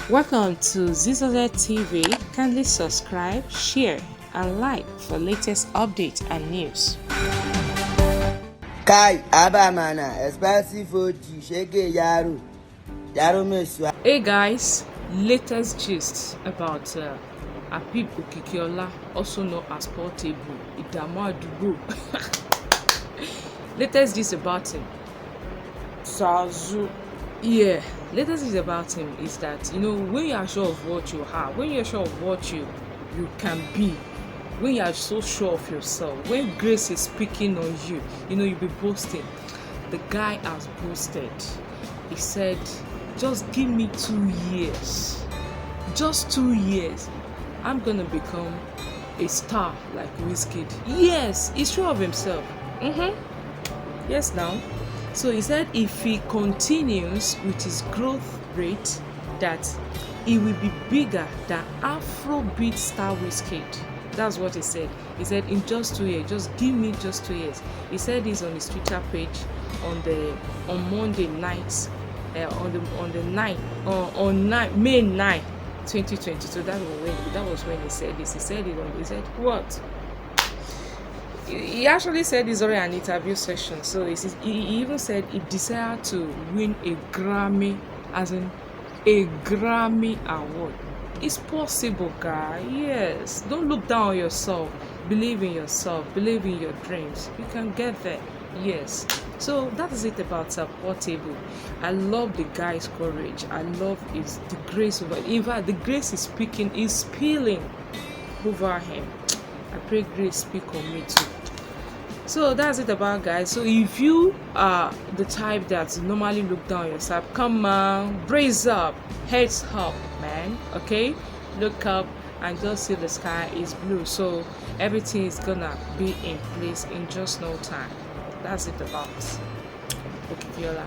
Welcome to Zisodel TV. Kindly subscribe, share, and like for latest updates and news. Kai Abamana, expensive OG, Shege Yaro Mesua. Hey guys, latest gist about Apib Okikiola, also known as Portable, Idamo Adugo. Latest gist about him. Sazu. Yeah, latest gist about him is that, when you are sure of what you have, when you're sure of what you can be, when you are so sure of yourself, when grace is speaking on you, you'll be boasting. The guy has boasted. He said, just give me 2 years. Just 2 years. I'm gonna become a star like Wizkid. Yes, he's sure of himself. Yes, now. So he said if he continues with his growth rate, that he will be bigger than Afrobeat star Wizkid. That's what he said. He said in just 2 years, just give me just 2 years. He said this on his Twitter page on Monday night, May 9, 2022. That was when he said this. He said it he said what? He actually said this during an interview session. So he even said he desired to win a Grammy, as in a Grammy award. It's possible, guy. Yes. Don't look down on yourself. Believe in yourself. Believe in your dreams. You can get there. Yes. So that is it about Portable. I love the guy's courage. I love the grace over. In fact, the grace is spilling over him. I pray grace speak on me too. So that's it about guys. So if you are the type that normally look down on yourself, come on, brace up, heads up, man. Okay, look up and just see the sky is blue. So everything is gonna be in place in just no time. That's it about Okikiola.